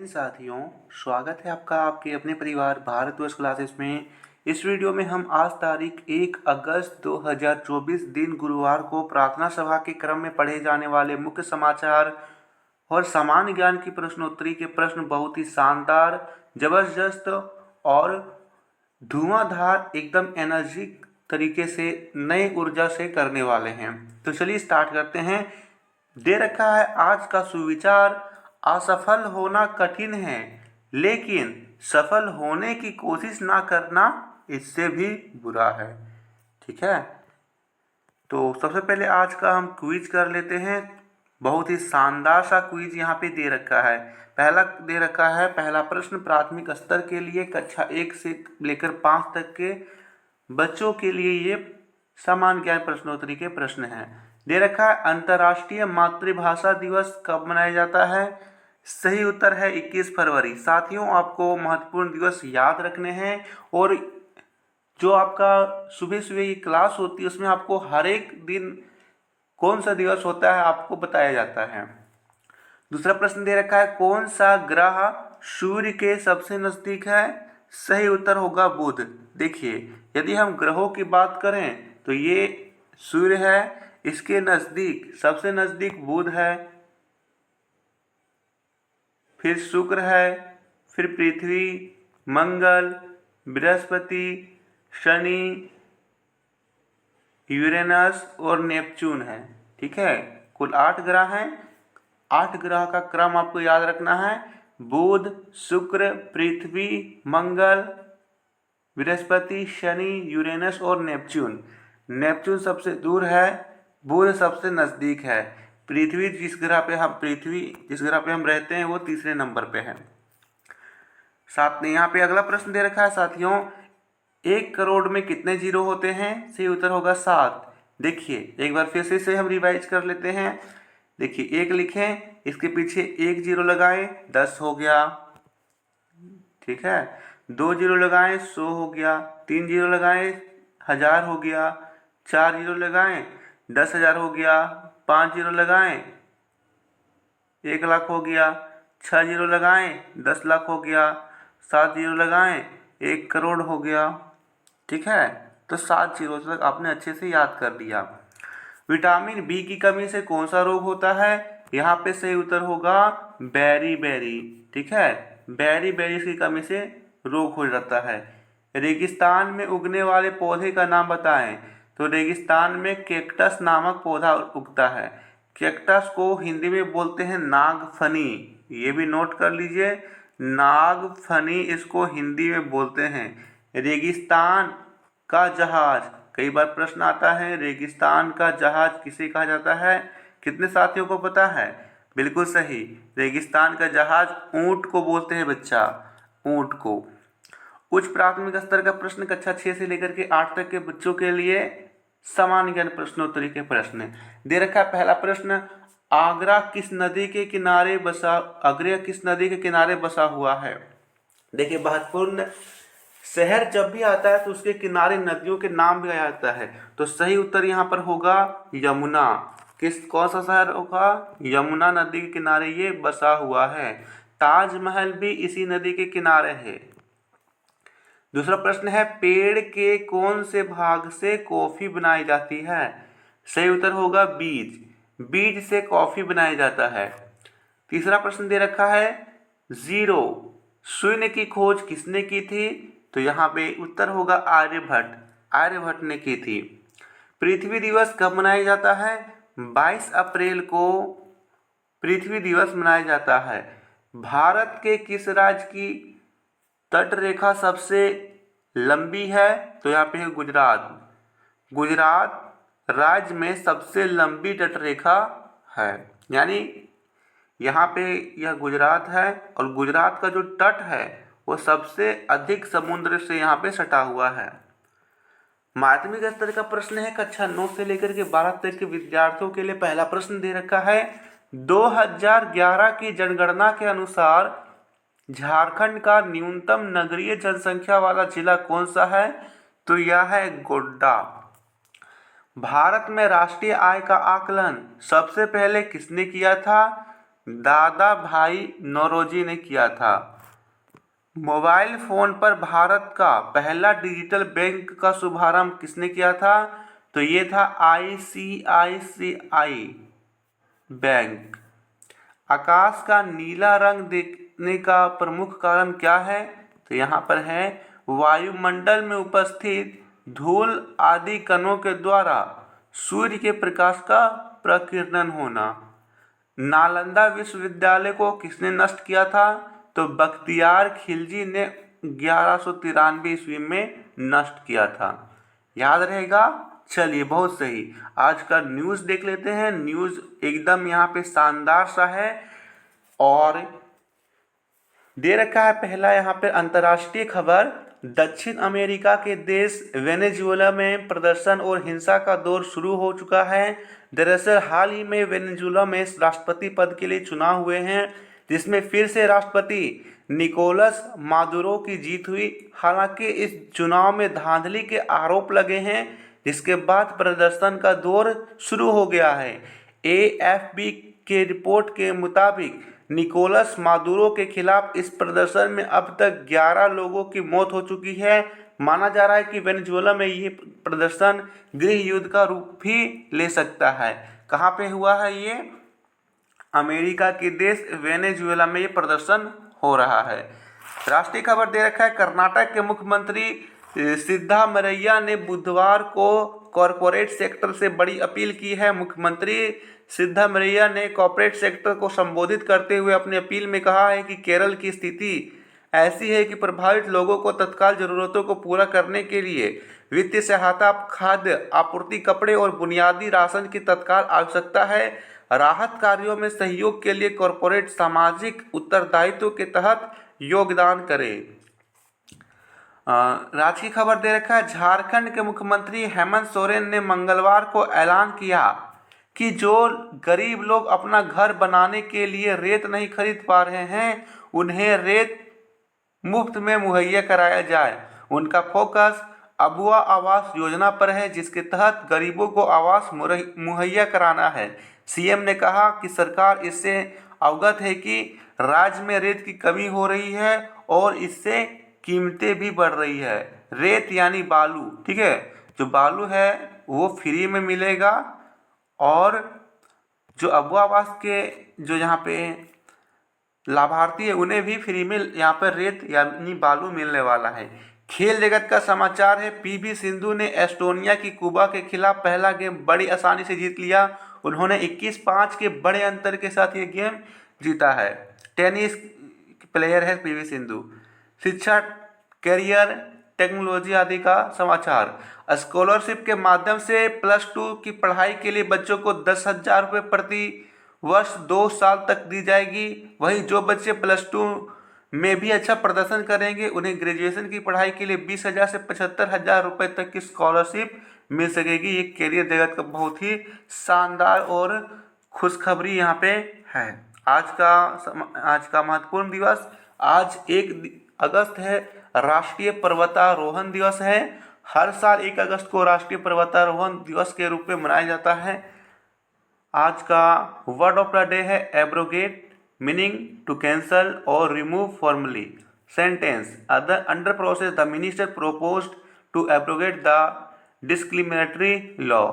साथियों, स्वागत है आपका आपके अपने परिवार भारतवर्ष क्लासेस में। इस वीडियो में हम आज तारीख 1 अगस्त 2024 दिन गुरुवार को प्रार्थना सभा के क्रम में पढ़े जाने वाले मुख्य समाचार और सामान्य ज्ञान की प्रश्नोत्तरी के प्रश्न बहुत ही शानदार, जबरदस्त और धुआंधार एकदम एनर्जी तरीके से नए ऊर्जा से करने वाले हैं। तो चलिए स्टार्ट करते हैं। दे रखा है आज का सुविचार, असफल होना कठिन है लेकिन सफल होने की कोशिश ना करना इससे भी बुरा है। ठीक है, तो सबसे पहले आज का हम क्विज कर लेते हैं। बहुत ही शानदार सा क्विज यहाँ पे दे रखा है। पहला दे रखा है, पहला प्रश्न प्राथमिक स्तर के लिए कक्षा 1 से लेकर 5 तक के बच्चों के लिए ये सामान्य ज्ञान प्रश्नोत्तरी के प्रश्न हैं। दे रखा है अंतर्राष्ट्रीय मातृभाषा दिवस कब मनाया जाता है। सही उत्तर है 21 फरवरी। साथियों, आपको महत्वपूर्ण दिवस याद रखने हैं और जो आपका सुबह सुबह ये क्लास होती है उसमें आपको हर एक दिन कौन सा दिवस होता है आपको बताया जाता है। दूसरा प्रश्न दे रखा है, कौन सा ग्रह सूर्य के सबसे नजदीक है। सही उत्तर होगा बुध। देखिए, यदि हम ग्रहों की बात करें तो ये सूर्य है, इसके नजदीक सबसे नजदीक बुध है, फिर शुक्र है, फिर पृथ्वी, मंगल, बृहस्पति, शनि, यूरेनस और नेपच्यून है। ठीक है, कुल 8 ग्रह हैं। 8 ग्रह का क्रम आपको याद रखना है, बुध, शुक्र, पृथ्वी, मंगल, बृहस्पति, शनि, यूरेनस और नेपच्यून। नेपच्यून सबसे दूर है, बुध सबसे नजदीक है, पृथ्वी जिस ग्रह पे हम रहते हैं वो तीसरे नंबर पे है। साथ में यहाँ पे अगला प्रश्न दे रखा है साथियों, 1 करोड़ में कितने जीरो होते हैं। सही उत्तर होगा 7। देखिए, एक बार फिर से इसे हम रिवाइज कर लेते हैं। देखिए, 1 लिखें, इसके पीछे 1 जीरो लगाएं, 10 हो गया। ठीक है, 2 जीरो लगाएं, 100 हो गया। 3 जीरो लगाएं, 1000 हो गया। 4 जीरो लगाएं, 10,000 हो गया। 5 जीरो लगाएं, 1 लाख हो गया। 6 जीरो लगाएं, 10 लाख हो गया। 7 जीरो लगाएं, 1 करोड़ हो गया। ठीक है, तो 7 जीरो तक आपने अच्छे से याद कर लिया। विटामिन बी की कमी से कौन सा रोग होता है। यहाँ पे सही उत्तर होगा बेरी। ठीक है, बेरी की कमी से रोग हो जाता है। रेगिस्तान में उगने वाले पौधे का नाम बताएं। तो रेगिस्तान में कैक्टस नामक पौधा उगता है। कैक्टस को हिंदी में बोलते हैं नागफनी। ये भी नोट कर लीजिए, नागफनी इसको हिंदी में बोलते हैं। रेगिस्तान का जहाज, कई बार प्रश्न आता है, रेगिस्तान का जहाज किसे कहा जाता है। कितने साथियों को पता है। बिल्कुल सही, रेगिस्तान का जहाज ऊंट को बोलते हैं बच्चा, ऊंट को। उच्च प्राथमिक स्तर का प्रश्न कक्षा 6 से लेकर के 8 तक के बच्चों के लिए सामान्य ज्ञान प्रश्नोत्तरी के प्रश्न दे रखा है। पहला प्रश्न, आगरा किस नदी के किनारे बसा हुआ है। देखिए, महत्वपूर्ण शहर जब भी आता है तो उसके किनारे नदियों के नाम भी आ जाता है। तो सही उत्तर यहाँ पर होगा यमुना। कौन सा शहर होगा, यमुना नदी के किनारे ये बसा हुआ है। ताजमहल भी इसी नदी के किनारे है। दूसरा प्रश्न है, पेड़ के कौन से भाग से कॉफी बनाई जाती है। सही उत्तर होगा बीज से कॉफी बनाया जाता है। तीसरा प्रश्न दे रखा है, शून्य की खोज किसने की थी। तो यहाँ पे उत्तर होगा आर्यभट्ट ने की थी। पृथ्वी दिवस कब मनाया जाता है। 22 अप्रैल को पृथ्वी दिवस मनाया जाता है। भारत के किस राज्य की तट रेखा सबसे लंबी है। तो यहाँ पे है गुजरात राज्य में सबसे लंबी तट रेखा है। यानी यहाँ पे यह गुजरात है और गुजरात का जो तट है वो सबसे अधिक समुद्र से यहाँ पे सटा हुआ है। माध्यमिक स्तर का प्रश्न है, कक्षा 9 से लेकर के 12 तक के विद्यार्थियों के लिए। पहला प्रश्न दे रखा है, 2011 की जनगणना के अनुसार झारखंड का न्यूनतम नगरीय जनसंख्या वाला जिला कौन सा है। तो यह है गोड्डा। भारत में राष्ट्रीय आय का आकलन सबसे पहले किसने किया था। दादा भाई नौरोजी ने किया था। मोबाइल फोन पर भारत का पहला डिजिटल बैंक का शुभारंभ किसने किया था? तो ये था ICICI बैंक। आकाश का नीला रंग देखने का प्रमुख कारण क्या है? तो यहाँ पर है वायुमंडल में उपस्थित धूल आदि कणों के द्वारा सूर्य के प्रकाश का प्रकीर्णन होना। नालंदा विश्वविद्यालय को किसने नष्ट किया था? तो बख्तियार खिलजी ने 1193 ईस्वी में नष्ट किया था। याद रहेगा। चलिए, बहुत सही। आज का न्यूज़ देख लेते हैं। न्यूज़ एकदम यहाँ पे शानदार सा है और दे रखा है। पहला यहाँ पे अंतर्राष्ट्रीय खबर, दक्षिण अमेरिका के देश वेनेजुएला में प्रदर्शन और हिंसा का दौर शुरू हो चुका है। दरअसल हाल ही में वेनेजुएला में राष्ट्रपति पद के लिए चुनाव हुए हैं, जिसमें फिर से राष्ट्रपति निकोलस मादुरो की जीत हुई। हालांकि इस चुनाव में धांधली के आरोप लगे हैं, जिसके बाद प्रदर्शन का दौर शुरू हो गया है। AFP के रिपोर्ट के मुताबिक निकोलस मादुरो के खिलाफ इस प्रदर्शन में अब तक 11 लोगों की मौत हो चुकी है। माना जा रहा है कि वेनेजुएला में ये प्रदर्शन गृह युद्ध का रूप भी ले सकता है। कहाँ पे हुआ है ये? अमेरिका के देश वेनेजुएला में ये प्रदर्शन हो रहा है। राष्ट्रीय खबर दे रखा है, कर्नाटक के मुख्यमंत्री सिद्धारमैया ने बुधवार को कॉरपोरेट सेक्टर से बड़ी अपील की है। मुख्यमंत्री सिद्धारमैया ने कॉरपोरेट सेक्टर को संबोधित करते हुए अपनी अपील में कहा है कि केरल की स्थिति ऐसी है कि प्रभावित लोगों को तत्काल जरूरतों को पूरा करने के लिए वित्तीय सहायता, खाद्य आपूर्ति, कपड़े और बुनियादी राशन की तत्काल आवश्यकता है। राहत कार्यों में सहयोग के लिए कॉरपोरेट सामाजिक उत्तरदायित्व के तहत योगदान करें। राज्य की खबर दे रखा है, झारखंड के मुख्यमंत्री हेमंत सोरेन ने मंगलवार को ऐलान किया कि जो गरीब लोग अपना घर बनाने के लिए रेत नहीं खरीद पा रहे हैं, उन्हें रेत मुफ्त में मुहैया कराया जाए। उनका फोकस अबुआ आवास योजना पर है, जिसके तहत गरीबों को आवास मुहैया कराना है। CM ने कहा कि सरकार इससे अवगत है कि राज्य में रेत की कमी हो रही है और इससे कीमतें भी बढ़ रही है। रेत यानी बालू, ठीक है, जो बालू है वो फ्री में मिलेगा और जो अबुआ आवास के जो यहाँ पे लाभार्थी है उन्हें भी फ्री में यहाँ पर रेत यानी बालू मिलने वाला है। खेल जगत का समाचार है, PV सिंधु ने एस्टोनिया की कुबा के खिलाफ पहला गेम बड़ी आसानी से जीत लिया। उन्होंने 21-5 के बड़े अंतर के साथ ये गेम जीता है। टेनिस प्लेयर है PV सिंधु। शिक्षा, करियर, टेक्नोलॉजी आदि का समाचार। स्कॉलरशिप के माध्यम से +2 की पढ़ाई के लिए बच्चों को 10,000 रुपये प्रति वर्ष 2 साल तक दी जाएगी। वहीं जो बच्चे +2 में भी अच्छा प्रदर्शन करेंगे उन्हें ग्रेजुएशन की पढ़ाई के लिए 20,000 से 75,000 रुपये तक की स्कॉलरशिप मिल सकेगी। ये करियर जगत का बहुत ही शानदार और खुशखबरी यहाँ पे है। आज का महत्वपूर्ण दिवस, आज 1 अगस्त है, राष्ट्रीय पर्वतारोहण दिवस है। हर साल 1 अगस्त को राष्ट्रीय पर्वतारोहण दिवस के रूप में मनाया जाता है। आज का वर्ड ऑफ द डे है एब्रोगेट, मीनिंग टू कैंसल और remove formally. Sentence, under process the minister proposed to abrogate the discriminatory law.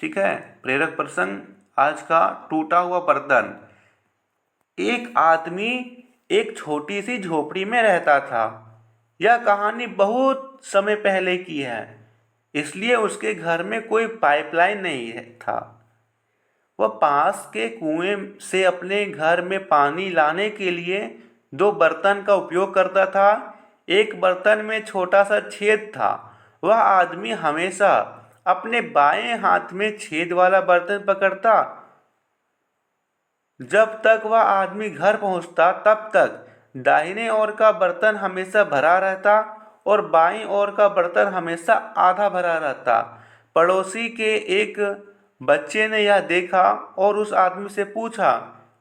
ठीक है। प्रेरक प्रसंग आज का टूटा हुआ बर्तन। एक आदमी एक छोटी सी झोपड़ी में रहता था। यह कहानी बहुत समय पहले की है, इसलिए उसके घर में कोई पाइपलाइन नहीं था। वह पास के कुएं से अपने घर में पानी लाने के लिए 2 बर्तन का उपयोग करता था। एक बर्तन में छोटा सा छेद था। वह आदमी हमेशा अपने बाएं हाथ में छेद वाला बर्तन पकड़ता। जब तक वह आदमी घर पहुंचता तब तक दाहिने ओर का बर्तन हमेशा भरा रहता और बाईं ओर का बर्तन हमेशा आधा भरा रहता। पड़ोसी के एक बच्चे ने यह देखा और उस आदमी से पूछा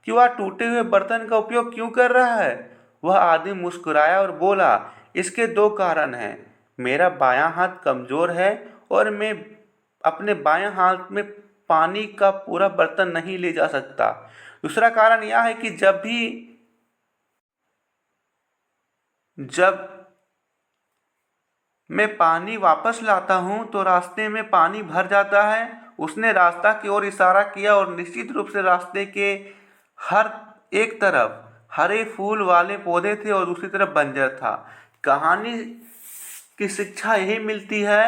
कि वह टूटे हुए बर्तन का उपयोग क्यों कर रहा है। वह आदमी मुस्कुराया और बोला, इसके 2 कारण हैं। मेरा बायां हाथ कमजोर है और मैं अपने बाएं हाथ में पानी का पूरा बर्तन नहीं ले जा सकता। दूसरा कारण यह है कि जब मैं पानी वापस लाता हूँ तो रास्ते में पानी भर जाता है। उसने रास्ता की ओर इशारा किया और निश्चित रूप से रास्ते के हर एक तरफ हरे फूल वाले पौधे थे और दूसरी तरफ बंजर था। कहानी की शिक्षा यही मिलती है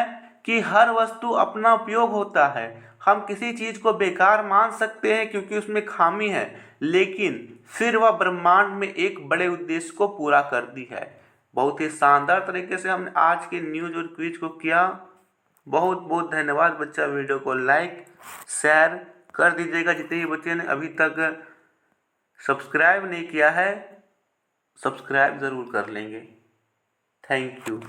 कि हर वस्तु अपना उपयोग होता है। हम किसी चीज़ को बेकार मान सकते हैं क्योंकि उसमें खामी है, लेकिन फिर वह ब्रह्मांड में एक बड़े उद्देश्य को पूरा करती है। बहुत ही शानदार तरीके से हमने आज के न्यूज़ और क्विज को किया। बहुत बहुत धन्यवाद बच्चा। वीडियो को लाइक शेयर कर दीजिएगा। जितने भी बच्चे ने अभी तक सब्सक्राइब नहीं किया है, सब्सक्राइब ज़रूर कर लेंगे। Thank you.